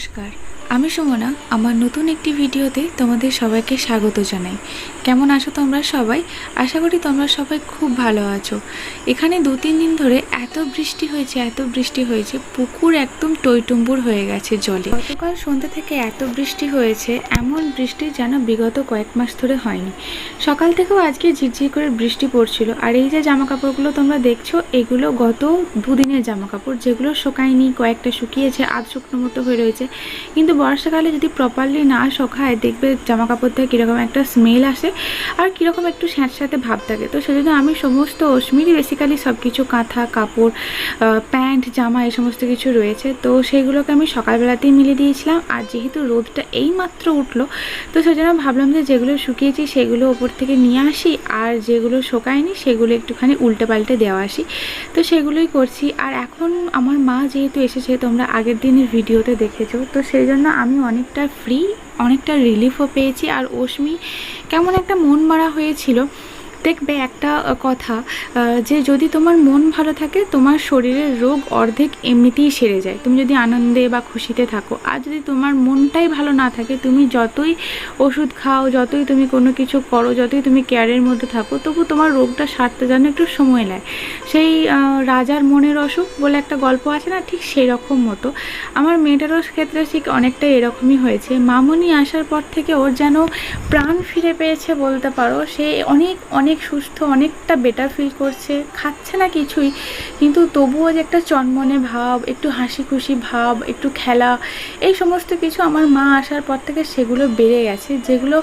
নমস্কার, আমি সুমনা। আমার নতুন একটি ভিডিওতে তোমাদের সবাইকে স্বাগত জানাই। কেমন আছো তোমরা সবাই? আশা করি তোমরা সবাই খুব ভালো আছো। এখানে 2-3 দিন ধরে এত বৃষ্টি হয়েছে, পুকুর একদম টইটুম্বুর হয়ে গেছে জলে। গতকাল সন্ধ্যে থেকে এত বৃষ্টি হয়েছে, এমন বৃষ্টি যেন বিগত কয়েক মাস ধরে হয়নি। সকাল থেকেও আজকে ঝিরঝির করে বৃষ্টি পড়ছিল। আর এই যে জামা কাপড়গুলো তোমরা দেখছো, এগুলো গত 2 দিনের জামা কাপড়, যেগুলো শুকায়নি, কয়েকটা শুকিয়েছে, আধ শুকনো মতো হয়ে রয়েছে। কিন্তু বর্ষাকালে যদি প্রপারলি না শুকায়, দেখবে জামা কাপড় থেকে কীরকম একটা স্মেল আসে আর কীরকম একটু স্যাঁতস্যাঁতে ভাব থাকে। তো সেজন্য আমি সমস্ত অশ্মিরই বেসিক্যালি সব কিছু কাঁথা কাপড়, প্যান্ট, জামা, এই সমস্ত কিছু রয়েছে, তো সেগুলোকে আমি সকালবেলাতেই মিলে দিয়েছিলাম। আর যেহেতু রোদটা এইমাত্র উঠলো, তো সেজন্য ভাবলাম যে যেগুলো শুকিয়েছি সেগুলো ওপর থেকে নিয়ে আসি, আর যেগুলো শুকায়নি সেগুলো একটুখানি উল্টে পাল্টে দেওয়া আসি। তো সেগুলোই করছি। আর এখন আমার মা যেহেতু এসেছে, তোমরা আগের দিনের ভিডিওতে দেখেছো, তো সেই জন্য আমি অনেকটা ফ্রি, অনেকটা রিলিফও পেয়েছি। আর অশ্মি কেমন একটা মন মারা হয়েছিল। দেখবে একটা কথা, যে যদি তোমার মন ভালো থাকে, তোমার শরীরের রোগ অর্ধেক এমনিতেই সেরে যায়, তুমি যদি আনন্দে বা খুশিতে থাকো। আর যদি তোমার মনটাই ভালো না থাকে, তুমি যতই ওষুধ খাও, যতই তুমি কোনো কিছু করো, যতই তুমি কেয়ারের মধ্যে থাকো, তবু তোমার রোগটা সারতে যেন একটু সময় নেয়। সেই রাজার মনের অসুখ বলে একটা গল্প আছে না, ঠিক সেই রকম মতো আমার মেয়েটারও ক্ষেত্রে ঠিক অনেকটা এরকমই হয়েছে। মামনি আসার পর থেকে ওর যেন প্রাণ ফিরে পেয়েছে বলতে পারো। সে অনেক অনেক সুস্থ, অনেকটা বেটার ফিল করছে, খাচ্ছে না কিছুই, কিন্তু তবুও যে একটা চনমনে ভাব, একটু হাসি খুশি ভাব, একটু খেলা, এই সমস্ত কিছু আমার মা আসার পর থেকে সেগুলো বেড়ে গেছে, যেগুলো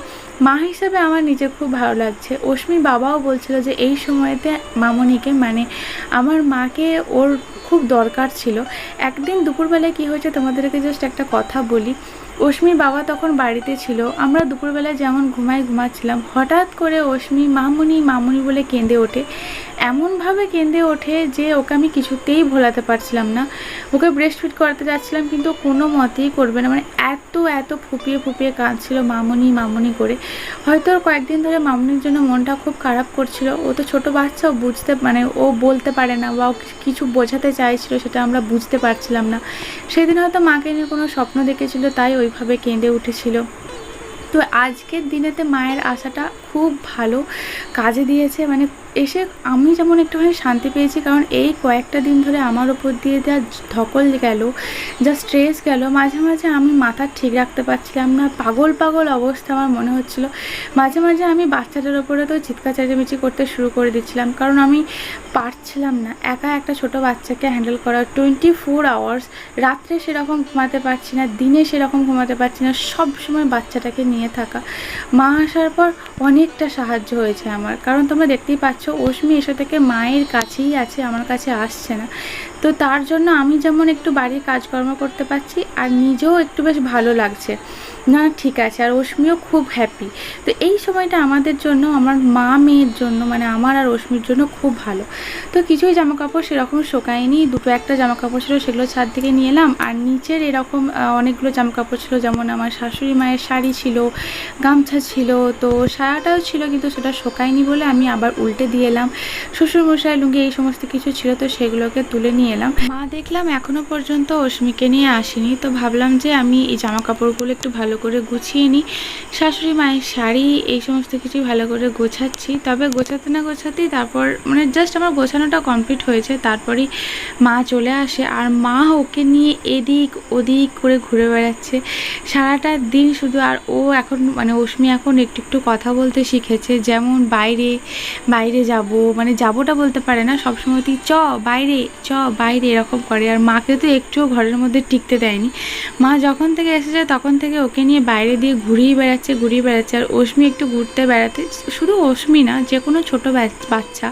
মা হিসেবে আমার নিজে খুব ভালো লাগছে। অশ্মি বাবাও বলছিল যে এই সময়তে মামনিকে, মানে আমার মাকে, ওর খুব দরকার ছিল। একদিন দুপুরবেলায় কী হয়েছে তোমাদেরকে জাস্ট একটা কথা বলি। অশ্মি বাবা তখন বাড়িতে ছিল, আমরা দুপুরবেলায় যেমন ঘুমাচ্ছিলাম, হঠাৎ করে অশ্মি মামুনি মামুনি বলে কেঁদে ওঠে। এমনভাবে কেঁদে ওঠে যে ওকে আমি কিছুতেই ভোলাতে পারছিলাম না। ওকে ব্রেস্ট ফিড করাতে যাচ্ছিলাম, কিন্তু কোনো মতেই করবে না, মানে এত এত ফুপিয়ে ফুপিয়ে কাঁদছিল মামুনি মামুনি করে। হয়তো ওর কয়েকদিন ধরে মামুনির জন্য মনটা খুব খারাপ করছিল। ও তো ছোটো বাচ্চা, ও বুঝতে, মানে ও বলতে পারে না, বা ও কিছু বোঝাতে চাইছিল, সেটা আমরা বুঝতে পারছিলাম না। সেদিন হয়তো মাকে নিয়ে কোনো স্বপ্ন দেখেছিল, তাই ওইভাবে কেঁদে উঠেছিল। তো আজকের দিনেতে মায়ের আশাটা খুব ভালো কাজে দিয়েছে। মানে এসে আমি যেমন একটুখানি শান্তি পেয়েছি, কারণ এই কয়েকটা দিন ধরে আমার ওপর দিয়ে যা ধকল গেল, যা স্ট্রেস গেল, মাঝে মাঝে আমি মাথা ঠিক রাখতে পারছিলাম না, পাগল পাগল অবস্থা আমার মনে হচ্ছিল। মাঝে মাঝে আমি বাচ্চাটার ওপরে তো চিৎকার চেঁচামেচি করতে শুরু করে দিচ্ছিলাম, কারণ আমি পারছিলাম না একা একটা ছোট বাচ্চাকে হ্যান্ডেল করা 24 আওয়ার্স। রাত্রে সেরকম ঘুমাতে পারছি না, দিনে সেরকম ঘুমাতে পারছি না, সব সময় বাচ্চাটাকে নিয়ে থাকা। মা আসার পর অনেকটা সাহায্য হয়েছে আমার, কারণ তোমরা দেখতেই পাচ্ছ অশ্মি এসে থেকে মায়ের কাছেই আছে, আমার কাছে আসছে না। তো তার জন্য আমি যেমন একটু বাড়ির কাজকর্ম করতে পারছি, আর নিজেও একটু বেশ ভালো লাগছে, না ঠিক আছে। আর অশ্মিও খুব হ্যাপি। তো এই সময়টা আমাদের জন্য, আমার মা মেয়ের জন্য, মানে আমার আর অশ্মির জন্য খুব ভালো। তো কিছুই জামাকাপড় সেরকম শোকায়নি, দুটো একটা জামাকাপড় ছিল, সেগুলো ছাদ থেকে নিয়ে এলাম। আর নিচের এরকম অনেকগুলো জামাকাপড় ছিল, যেমন আমার শাশুড়ি মায়ের শাড়ি ছিল, গামছা ছিল, তো সায়াটাও ছিল, কিন্তু সেটা শোকায়নি বলে আমি আবার উল্টে দিয়ে এলাম। শ্বশুরমশাই লুঙ্গি, এই সমস্ত কিছু ছিল, তো সেগুলোকে তুলে নিয়ে এলাম। মা দেখলাম এখনও পর্যন্ত অশ্মিকে নিয়ে আসেনি, তো ভাবলাম যে আমি এই জামা কাপড়গুলো একটু ভালো করে গুছিয়ে নিই। শাশুড়ি মায়ের শাড়ি, এই সমস্ত কিছুই ভালো করে গোছাচ্ছি। তবে গোছাতে না গোছাতেই তারপর, মানে জাস্ট আমার গোছানোটা কমপ্লিট হয়েছে, তারপরেই মা চলে আসে। আর মা ওকে নিয়ে এদিক ওদিক করে ঘুরে বেড়াচ্ছে সারাটা দিন শুধু। আর ও এখন, মানে অশ্মি এখন একটু একটু কথা বলতে শিখেছে, যেমন বাইরে বাইরে যাব, মানে যাবোটা বলতে পারে না, সবসময়তেই চ বাইরে এরকম করে। আর মাকে তো একটুও ঘরের মধ্যে টিকতে দেয়নি। মা যখন থেকে এসেছে তখন থেকে ওকে নিয়ে বাইরে দিয়ে ঘুরিয়ে বেড়াচ্ছে। আর অশ্মি একটু ঘুরতে বেড়াতে, শুধু অশ্মি না, যে কোনো ছোটো বাচ্চা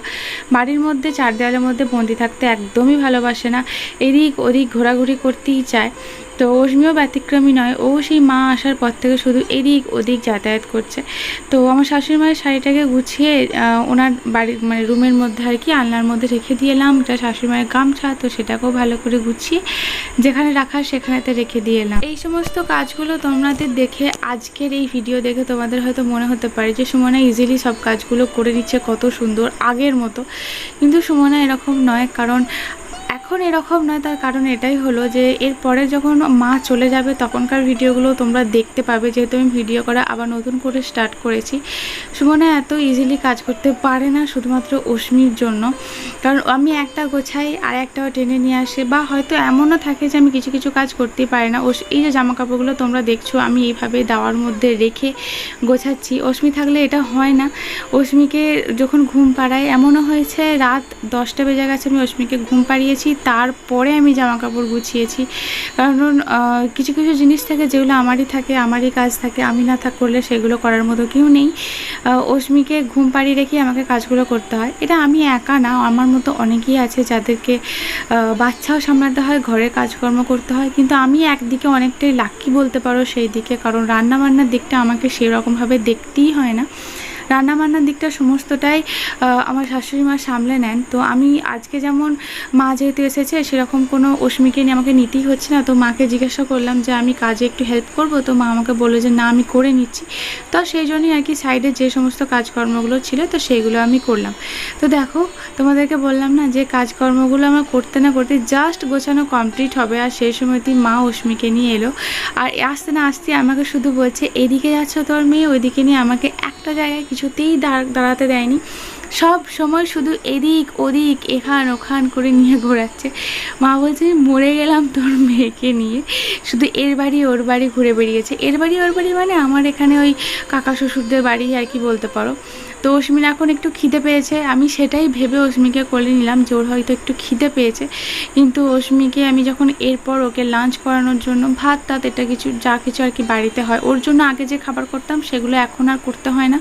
বাড়ির মধ্যে চার দেওয়ালের মধ্যে বন্দি থাকতে একদমই ভালোবাসে না, এদিক ওদিক ঘোরাঘুরি করতেই চায়। তো অশ্মিও ব্যতিক্রমী নয়, ও সেই মা আসার পর থেকে শুধু এদিক ওদিক যাতায়াত করছে। তো আমার শাশুড়ি মায়ের শাড়িটাকে গুছিয়ে ওনার বাড়ির, মানে রুমের মধ্যে আর কি আলনার মধ্যে রেখে দিয়ে এলাম। এটা শাশুড়ি মায়ের গামছা, তো সেটাকেও ভালো করে গুছিয়ে যেখানে রাখার সেখানেতে রেখে দিয়ে এলাম। এই সমস্ত কাজগুলো তোমাদের দেখে, আজকের এই ভিডিও দেখে তোমাদের হয়তো মনে হতে পারে যে সুমনা ইজিলি সব কাজগুলো করে নিচ্ছে, কত সুন্দর আগের মতো। কিন্তু সুমনা এরকম নয়, কারণ এখন এরকম নয়, তার কারণ এটাই হলো যে এরপরে যখন মা চলে যাবে তখনকার ভিডিওগুলো তোমরা দেখতে পাবে, যেহেতু আমি ভিডিও করা আবার নতুন করে স্টার্ট করেছি। সুমনা এত ইজিলি কাজ করতে পারে না শুধুমাত্র অশ্মির জন্য, কারণ আমি একটা গোছাই আর একটাও টেনে নিয়ে আসে, বা হয়তো এমনও থাকে যে আমি কিছু কিছু কাজ করতেই পারি না। এই যে জামা কাপড়গুলো তোমরা দেখছো আমি এইভাবে দাওয়ার মধ্যে রেখে গোছাচ্ছি, অশ্মি থাকলে এটা হয় না। অশ্মিকে যখন ঘুম পাড়াই, এমনও হয়েছে রাত 10টা বেজে গেছে আমি অশ্মিকে ঘুম পাড়িয়েছি, তারপরে আমি জামা কাপড় গুছিয়েছি। কারণ কিছু কিছু জিনিস থাকে যেগুলো আমারই থাকে, আমারই কাজ থাকে, আমি না করলে সেগুলো করার মতো কেউ নেই। অশ্মিকে ঘুম পাড়িয়ে রেখে আমাকে কাজগুলো করতে হয়। এটা আমি একা না, আমার মতো অনেকেই আছে যাদেরকে বাচ্চাও সামলাতে হয়, ঘরের কাজকর্ম করতে হয়, কিন্তু আমি একদিকে অনেকটাই লাকি বলতে পারো সেই দিকে, কারণ রান্নাবান্নার দিকটা আমাকে সেরকমভাবে দেখতেই হয় না। রান্নাবান্নার দিকটা সমস্তটাই আমার শাশুড়ি মা সামলে নেন। তো আমি আজকে যেমন মা যেহেতু এসেছে সেরকম কোনো অশ্মিকে নিয়ে আমাকে নিতেই হচ্ছে না, তো মাকে জিজ্ঞাসা করলাম যে আমি কাজে একটু হেল্প করব, তো মা আমাকে বললো যে না আমি করে নিচ্ছি। তো সেই জন্যই আর কি সাইডে যে সমস্ত কাজকর্মগুলো ছিল তো সেইগুলো আমি করলাম। তো দেখো তোমাদেরকে বললাম না যে কাজকর্মগুলো আমার করতে না করতে জাস্ট গোছানো কমপ্লিট হবে, আর সেই সময়তেই মা অশ্মিকে নিয়ে এলো। আর আসতে না আসতে আমাকে শুধু বলছে এদিকে যাচ্ছ তোর মেয়ে, ওইদিকে নিয়ে আমাকে একটা জায়গায় কিছুতেই দাঁড়াতে দেয়নি। সব সময় শুধু এদিক ওদিক এখান ওখান করে নিয়ে ঘোরাচ্ছে। মা বলছে মরে গেলাম তোর মেয়েকে নিয়ে, শুধু এর বাড়ি ওর বাড়ি ঘুরে বেরিয়েছে। এর বাড়ি ওর বাড়ি মানে আমার এখানে ওই কাকা শ্বশুরদের বাড়ি আর কি বলতে পারো। তো অশ্মির এখন একটু খিদে পেয়েছে, আমি সেটাই ভেবে অশ্মিকে কোলে নিলাম যে ওর হয়তো একটু খিদে পেয়েছে। কিন্তু অশ্মিকে আমি যখন এরপর ওকে লাঞ্চ করানোর জন্য ভাত টাত এটা কিছু যা কিছু আর কি বাড়িতে হয় ওর জন্য আগে যে খাবার করতাম সেগুলো এখন আর করতে হয় না,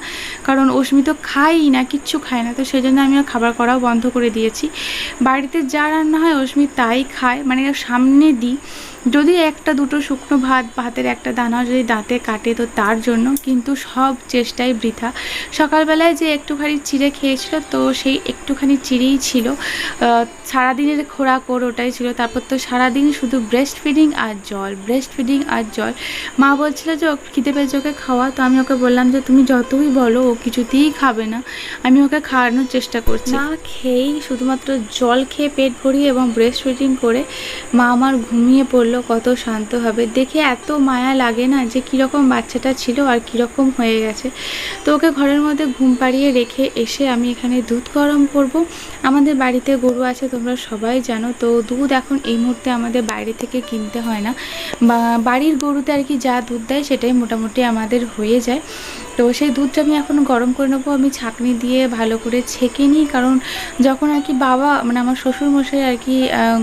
কারণ অশ্মি তো খাই না, কিচ্ছু খায় না। তো সেই জন্য আমি আর খাবার করাও বন্ধ করে দিয়েছি। বাড়িতে যা রান্না হয় অশ্মি তাই খায়, মানে সামনে দিই। যদি একটা দুটো শুকনো ভাতের একটা দানা যদি দাঁতে কাটে তো তার জন্য, কিন্তু সব চেষ্টাই বৃথা। সকালবেলায় যে একটুখানি চিড়ে খেয়েছিল তো সেই একটুখানি চিড়েই ছিল, সারাদিনের খোরাক ওর ওটাই ছিল। তারপর তো সারাদিন শুধু ব্রেস্ট ফিডিং আর জল, ব্রেস্ট ফিডিং আর জল। মা বলছিল যে ও খিদে পেয়েছে ওকে খাওয়া, তো আমি ওকে বললাম যে তুমি যতই বলো ও কিছুতেই খাবে না, আমি ওকে খাওয়ানোর চেষ্টা করছি। না খেয়েই শুধুমাত্র জল খেয়ে পেট ভরিয়ে এবং ব্রেস্ট ফিডিং করে মা আমার ঘুমিয়ে পড়লো কত শান্তভাবে। দেখে এত মায়া লাগে না যে কীরকম বাচ্চাটা ছিল আর কীরকম হয়ে গেছে। তো ওকে ঘরের মধ্যে ঘুম পাড়িয়ে রেখে এসে আমি এখানে দুধ গরম করব। আমাদের বাড়িতে গরু আছে তোমরা সবাই জানো, তো দুধ এখন এই মুহূর্তে আমাদের বাইরে থেকে কিনতে হয় না, বা বাড়ির গরুতে আর কি যা দুধ দেয় সেটাই মোটামুটি আমাদের হয়ে যায়। তো সেই দুধটা আমি এখন গরম করে নেবো, আমি ছাঁকনি দিয়ে ভালো করে ছেঁকে নিই, কারণ যখন আর কি বাবা মানে আমার শ্বশুরমশাই আর কি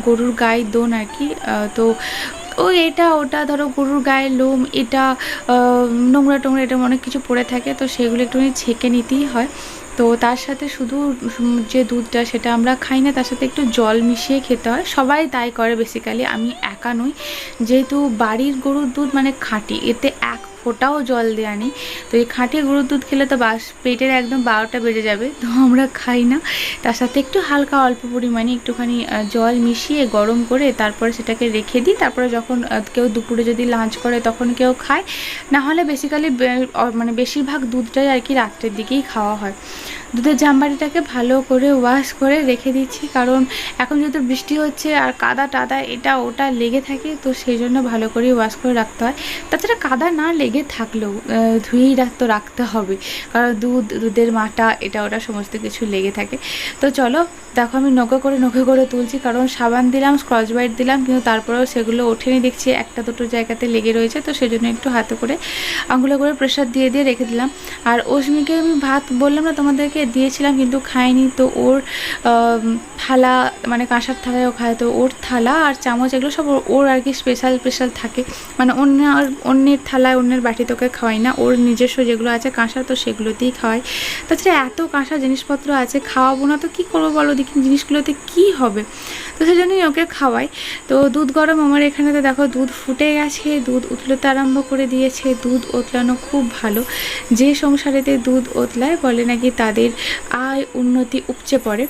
গরুর গায়ে দোন আর কি, তো ও এটা ওটা ধরো গরুর গায়ের লোম এটা নোংরা টোংরা এটা অনেক কিছু পড়ে থাকে, তো সেগুলো একটুখানি ছেঁকে নিতেই হয়। তো তার সাথে শুধু যে দুধটা সেটা আমরা খাই না, তার সাথে একটু জল মিশিয়ে খেতে হয়। সবাই তাই করে বেসিক্যালি, আমি একা নই। যেহেতু বাড়ির গরুর দুধ মানে খাঁটি, এতে এক ফোটাও জল দেওয়া নেই। তো এই খাঁটি গরুর দুধ খেলে তো বাস পেটের একদম 12টা বেজে যাবে, তো আমরা খাই না। তার সাথে একটু হালকা অল্প পরিমাণে একটুখানি জল মিশিয়ে গরম করে তারপরে সেটাকে রেখে দিই। তারপরে যখন কেউ দুপুরে যদি লাঞ্চ করে তখন কেউ খায়, না হলে বেসিক্যালি মানে বেশিরভাগ দুধটাই আর কি রাত্রের দিকেই খাওয়া হয়। দুধের জামবাটিটাকে ভালো করে ওয়াশ করে রেখে দিচ্ছি, কারণ এখন যেহেতু বৃষ্টি হচ্ছে আর কাদা টাদা এটা ওটা লেগে থাকে, তো সেই জন্য ভালো করে ওয়াশ করে রাখতে হয়। তাছাড়া কাদা না লেগে থাকলেও ধুয়েই রাখতে হবে, কারণ দুধের মাটা এটা ওটা সমস্ত কিছু লেগে থাকে। তো চলো দেখো আমি নৌকো করে তুলছি, কারণ সাবান দিলাম স্কচ ব্রাইট দিলাম, কিন্তু তারপরেও সেগুলো ওঠেনি, দেখছি একটা দুটো জায়গাতে লেগে রয়েছে। তো সেই জন্য একটু হাতে করে আঙুলে করে প্রেশার দিয়ে রেখে দিলাম। আর অশ্মিকে আমি ভাত বললাম না তোমাদেরকে দিয়েছিলাম কিন্তু খায়নি, তো ওর থালা মানে কাঁসার থালায় ও খায়, তো ওর থালা আর চামচ এগুলো সব ওর আর কি স্পেশাল থাকে, মানে অন্যের থালায় অন্যের বাটিতে ওকে খাওয়াই না, ওর নিজস্ব যেগুলো আছে কাঁসা তো সেগুলোতেই খাওয়াই। তাছাড়া এত কাঁসা জিনিসপত্র আছে খাওয়াবো না তো কী করবো বলো দেখি, জিনিসগুলোতে কী হবে, তো সেই জন্যই ওকে খাওয়াই। তো দুধ গরম আমার এখানেতে দেখো দুধ ফুটে গেছে, দুধ উতলাতে আরম্ভ করে দিয়েছে। দুধ ওতলানো খুব ভালো, যে সংসারেতে দুধ ওতলায় বলে নাকি তাদের আয় উন্নতি উপচে পড়ে।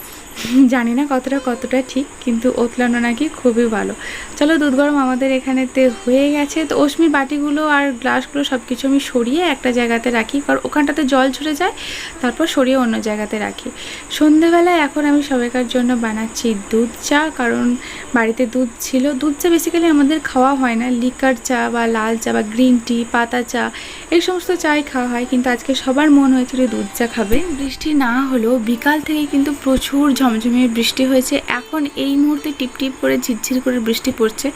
জানি না কতটা ঠিক, কিন্তু ওতলানো নাকি খুবই ভালো। চলো, দুধ গরম আমাদের এখানেতে হয়ে গেছে। তো অশ্মির বাটিগুলো আর গ্লাসগুলো সব কিছু আমি সরিয়ে একটা জায়গাতে রাখি, কারণ ওখানটাতে জল ঝরে যায়, তারপর সরিয়ে অন্য জায়গাতে রাখি। সন্ধেবেলায় এখন আমি সবাইকার জন্য বানাচ্ছি দুধ চা, কারণ বাড়িতে দুধ ছিল। দুধ চা বেসিক্যালি আমাদের খাওয়া হয় না, লিকার চা বা লাল চা বা গ্রিন টি, পাতা চা, এই সমস্ত চাই খাওয়া হয়, কিন্তু আজকে সবার মন হয়েছিল দুধ চা খাবে। বৃষ্টি না হলেও বিকাল থেকে কিন্তু প্রচুর ঝমঝমিয়ে বৃষ্টি হয়েছে। এখন এই মুহূর্তে টিপটিপ করে ঝিরঝির করে বৃষ্টি পড়ছে।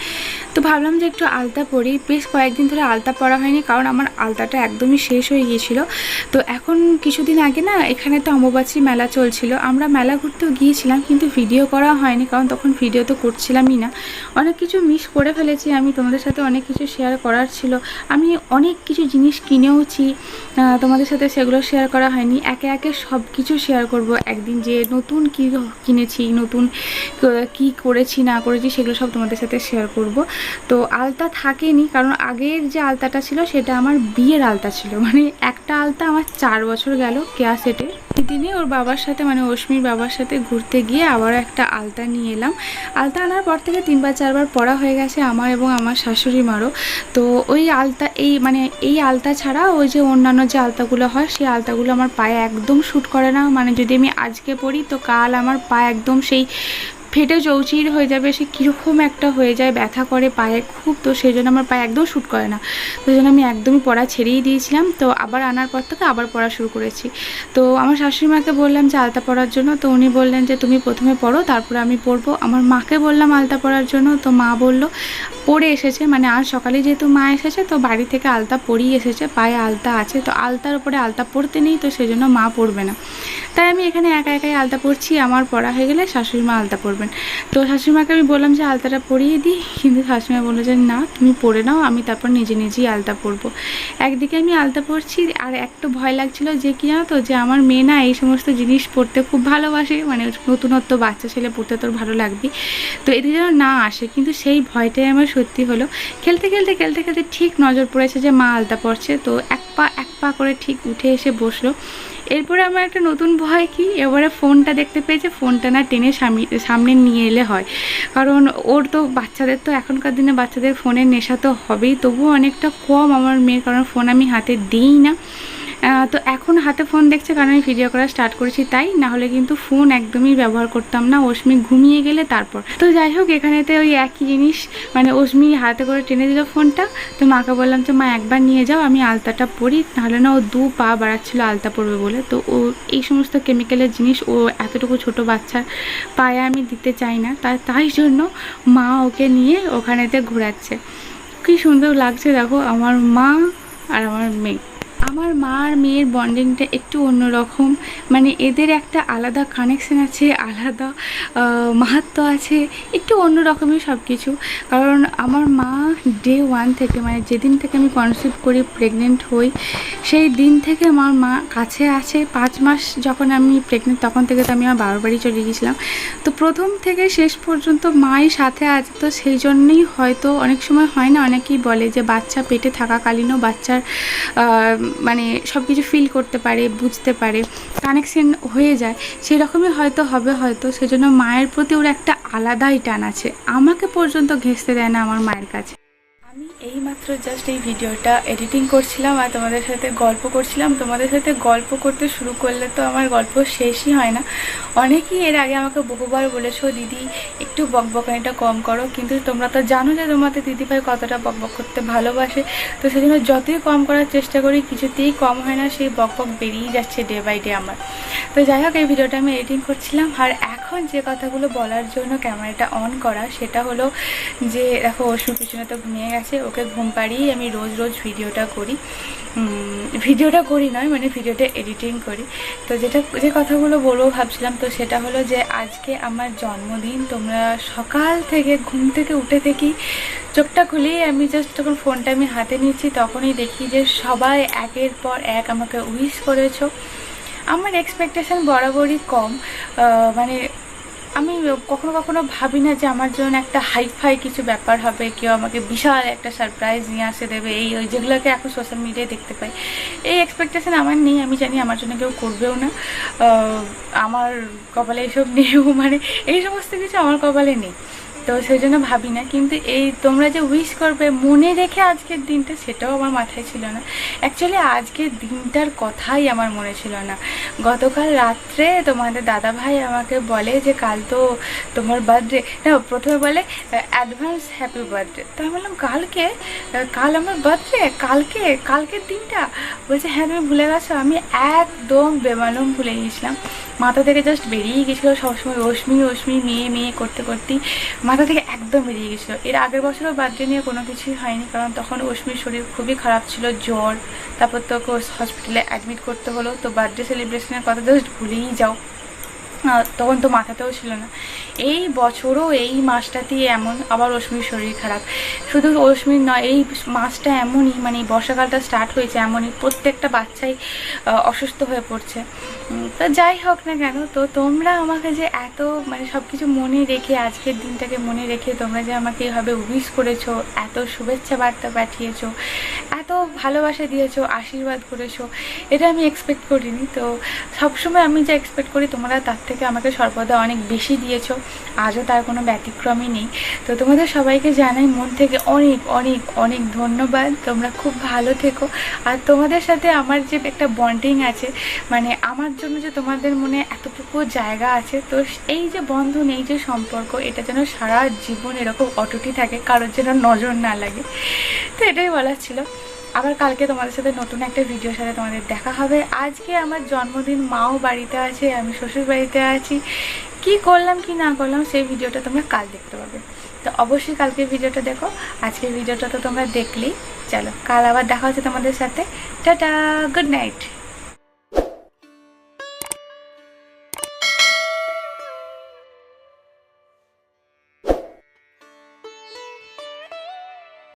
তো ভাবলাম যে একটু আলতা পরি। বেশ কয়েকদিন ধরে আলতা পরা হয়নি, কারণ আমার আলতাটা একদমই শেষ হয়ে গিয়েছিল। তো এখন কিছুদিন আগে না এখানে তো অম্বুবাচী মেলা চলছিল, আমরা মেলা ঘুরতেও গিয়েছিলাম, কিন্তু ভিডিও করা হয়নি, কারণ তখন ভিডিও তো করছিলামই না। অনেক কিছু মিস করে ফেলেছি আমি, তোমাদের সাথে অনেক কিছু শেয়ার করার ছিল। আমি অনেক কিছু জিনিস কিনেওছি, তোমাদের সাথে সেগুলো শেয়ার করা হয়নি। একে একে সব কিছু শেয়ার করব একদিন, যে নতুন কী কিনেছি, নতুন কি করেছি না করেছি, সেগুলো সব তোমাদের সাথে শেয়ার করব। তো আলতা থাকেনি, কারণ আগের যে আলতাটা ছিল সেটা আমার বিয়ের আলতা ছিল, মানে একটা আলতা আমার 4 বছর গেল কেয়া সেটে। দিনে ওর বাবার সাথে, মানে অশ্মির বাবার সাথে ঘুরতে গিয়ে আবার একটা আলতা নিয়ে এলাম। আলতা আনার পর থেকে 3-4বার পরা হয়ে গেছে আমার এবং আমার শাশুড়ি মারও। তো ওই আলতা, এই আলতা ছাড়া ওই যে অন্যান্য যে আলতাগুলো হয়, সেই আলতাগুলো আমার পায়ে একদম শ্যুট করে না। মানে যদি আমি আজকে পরি তো কাল আমার পা একদম সেই ফেটে চৌচির হয়ে যাবে, সে কীরকম একটা হয়ে যায়, ব্যথা করে পায়ে খুব। তো সেই জন্য আমার পায়ে একদম শ্যুট করে না, তো জন্য আমি একদমই পড়া ছেড়েই দিয়েছিলাম। তো আবার আনার পর থেকে আবার পড়া শুরু করেছি। তো আমার শাশুড়ি মাকে বললাম যে আলতা পরার জন্য, তো উনি বললেন যে তুমি প্রথমে পড়ো, তারপরে আমি পরবো। আমার মাকে বললাম আলতা পরার জন্য, তো মা বলল, পরে এসেছে, মানে আজ সকালে যেহেতু মা এসেছে, তো বাড়ি থেকে আলতা পরিয়ে এসেছে, পায়ে আলতা আছে, তো আলতার উপরে আলতা পরতে নেই, তো সেই জন্য মা পরবে না। তাই আমি এখানে একা একাই আলতা পরছি। আমার পড়া হয়ে গেলে শাশুড়ি মা আলতা পরবেন। তো শাশুড়িমাকে আমি বললাম যে আলতাটা পরিয়ে দিই, কিন্তু শাশুড়িমা বললো যে না, তুমি পরে নাও, আমি তারপর নিজেই আলতা পরবো। একদিকে আমি আলতা পরছি, আর একটু ভয় লাগছিল যে কি জানো তো, যে আমার মেয়ে না এই সমস্ত জিনিস পরতে খুব ভালোবাসে, মানে নতুনত্ব, বাচ্চা ছেলে পরতে তোর ভালো লাগবে, তো এটি যেন না আসে। কিন্তু সেই ভয়টাই আমার সত্যি হলো। খেলতে খেলতে ঠিক নজর পড়েছে যে মা আলতা পরছে, তো এক পা করে ঠিক উঠে এসে বসলো। এরপরে আমার একটা নতুন ভয় কি, এবারে ফোনটা দেখতে পেয়েছে, ফোনটা না টেনে সামনে নিয়ে এলে হয়, কারণ ওর তো বাচ্চাদের, তো এখনকার দিনে বাচ্চাদের ফোনের নেশা তো হবেই, তবুও অনেকটা কম আমার মেয়ের, কারণ ফোন আমি হাতে দিই না। তো এখন হাতে ফোন দেখছে কারণ আমি ভিডিও করা স্টার্ট করেছি, তাই না হলে কিন্তু ফোন একদমই ব্যবহার করতাম না, অশ্মি ঘুমিয়ে গেলে তারপর। তো যাই হোক, এখানেতে ওই একই জিনিস, মানে অশ্মি হাতে করে টেনে দিল ফোনটা। তো মাকে বললাম যে মা একবার নিয়ে যাও, আমি আলতাটা পরি, নাহলে না ও 2 পা বাড়াচ্ছিল আলতা পরবে বলে। তো ও এই সমস্ত কেমিক্যালের জিনিস ও এতটুকু ছোট বাচ্চার পায়ে আমি দিতে চাই না, তাই জন্য মা ওকে নিয়ে ওখানেতে ঘোরাচ্ছে। কী সুন্দর লাগছে দেখো, আমার মা আর আমার মেয়ে। আমার মা আর মেয়ের বন্ডিংটা একটু অন্যরকম, মানে এদের একটা আলাদা কানেকশন আছে, আলাদা মাহাত্ম্য আছে, একটু অন্যরকমই সব কিছু। কারণ আমার মা ডে 1 থেকে, মানে যেদিন থেকে আমি কনসিভ করি, প্রেগনেন্ট হই, সেই দিন থেকে আমার মা কাছে আছে। 5 মাস যখন আমি প্রেগনেন্ট, তখন থেকে তো আমি আমার বাবার বাড়ি চলে গিয়েছিলাম। তো প্রথম থেকে শেষ পর্যন্ত মাই সাথে আছে। তো সেই জন্যই হয়তো অনেক সময় হয় না, অনেকেই বলে যে বাচ্চা পেটে থাকাকালীনও বাচ্চার মানে সব কিছু ফিল করতে পারে, বুঝতে পারে, কানেকশন হয়ে যায়, সেই রকমই হয়তো হবে, হয়তো সেজন্য মায়ের প্রতি ওর একটা আলাদাই টান আছে। আমাকে পর্যন্ত ঘেঁষতে দেয় না আমার মায়ের কাছে। আমি এইমাত্র জাস্ট এই ভিডিওটা এডিটিং করছিলাম আর তোমাদের সাথে গল্প করছিলাম। তোমাদের সাথে গল্প করতে শুরু করলে তো আমার গল্প শেষই হয় না। অনেকেই এর আগে আমাকে বহুবার বলেছো দিদি একটু বকবকানিটা কম করো, কিন্তু তোমরা তো জানো যে তোমাদের দিদিভাই কতটা বকবক করতে ভালোবাসে। তো সেজন্য যতই কম করার চেষ্টা করি, কিছুতেই কম হয় না, সেই বকবক বেরিয়েই যাচ্ছে ডে বাই ডে আমার। তো যাই হোক, এই ভিডিওটা আমি এডিটিং করছিলাম, আর এখন যে কথাগুলো বলার জন্য ক্যামেরাটা অন করা, সেটা হলো যে দেখো অসুর পিছনে তো ঘুমিয়ে গেছে, ওকে ঘুম পাড়িয়েই আমি রোজ ভিডিওটা করি নয়, মানে ভিডিওটা এডিটিং করি। তো যে কথাগুলো বলবো ভাবছিলাম, তো সেটা হলো যে আজকে আমার জন্মদিন। তোমরা সকাল থেকে ঘুম থেকে উঠে থেকেই চোখটা খুলেই আমি জাস্ট যখন ফোনটা আমি হাতে নিয়েছি, তখনই দেখি যে সবাই একের পর এক আমাকে উইশ করেছো। আমার এক্সপেকটেশন বরাবরই কম, মানে আমি কখনো কখনো ভাবি না যে আমার জন্য একটা হাইফাই কিছু ব্যাপার হবে, কেউ আমাকে বিশাল একটা সারপ্রাইজ নিয়ে আসে দেবে, এই ওই যেগুলোকে এখন সোশ্যাল মিডিয়ায় দেখতে পাই। এই এক্সপেকটেশন আমার নেই, আমি জানি আমার জন্য কেউ করবেও না। আমার কপালে এইসব নেই, মানে এই সমস্ত কিছু আমার কপালে নেই, তো সেই জন্য ভাবি না। কিন্তু এই তোমরা যে উইশ করবে মনে রেখে আজকের দিনটা, সেটাও আমার মাথায় ছিল না। অ্যাকচুয়ালি আজকের দিনটার কথাই আমার মনে ছিল না। গতকাল রাত্রে তোমাদের দাদাভাই আমাকে বলে যে কাল তো তোমার বার্থডে, না প্রথমে বলে অ্যাডভান্স হ্যাপি বার্থডে। তো আমি বললাম কালকে, কাল আমার বার্থডে, কালকের দিনটা? বলছে হ্যাঁ তুমি ভুলে গেছো। আমি একদম বেমালুম ভুলে গেছিলাম, মাথা থেকে জাস্ট বেরিয়ে গেছিলো। সবসময় অশ্মি মেয়ে করতে করতেই মাথা থেকে একদম বেরিয়ে গেছিলো। এর আগের বছরও বার্থডে নিয়ে কোনো কিছুই হয়নি, কারণ তখন অশ্মির শরীর খুবই খারাপ ছিল, জ্বর, তারপর তোকে হসপিটালে অ্যাডমিট করতে হলো। তো বার্থডে সেলিব্রেশনের কথা জাস্ট ভুলেই যাও, তখন তো মাথাতেও ছিল না। এই বছরও এই মাসটাতেই এমন, আবার অশ্মির শরীর খারাপ। শুধু অশ্মির নয়, এই মাসটা এমনই, মানে বর্ষাকালটা স্টার্ট হয়েছে এমনই, প্রত্যেকটা বাচ্চাই অসুস্থ হয়ে পড়ছে। তো যাই হোক না কেন, তো তোমরা আমাকে যে এত মানে সব কিছু মনে রেখে, আজকের দিনটাকে মনে রেখে তোমরা যে আমাকে এভাবে উইশ করেছো, এত শুভেচ্ছা বার্তা পাঠিয়েছো, এত ভালোবাসা দিয়েছো, আশীর্বাদ করেছো, এটা আমি এক্সপেক্ট করিনি। তো সবসময় আমি যা এক্সপেক্ট করি তোমরা তার থেকে আমাকে সর্বদা অনেক বেশি দিয়েছো, আজও তার কোনো ব্যতিক্রমই নেই। তো তোমাদের সবাইকে জানাই মন থেকে অনেক অনেক অনেক ধন্যবাদ। তোমরা খুব ভালো থেকো। আর তোমাদের সাথে আমার যে একটা বন্ডিং আছে, মানে আমার জন্য যে তোমাদের মনে এতটুকু জায়গা আছে, তো এই যে বন্ধন, এই যে সম্পর্ক, এটা যেন সারা জীবন এরকম অটুটি থাকে, কারোর যেন নজর না লাগে। তো এটাই বলার ছিল। আবার কালকে তোমাদের সাথে নতুন একটা ভিডিওর সাথে তোমাদের দেখা হবে। আজকে আমার জন্মদিন, মাও বাড়িতে আছে, আমি শ্বশুর বাড়িতে আছি। কি করলাম কি না করলাম সেই ভিডিওটা তোমরা কাল দেখতে পাবে। তো অবশ্যই কালকে ভিডিওটা দেখো, আজকের ভিডিওটা তো তোমরা দেখলেই। চলো কাল আবার দেখা হচ্ছে তোমাদের সাথে। Tata, good night.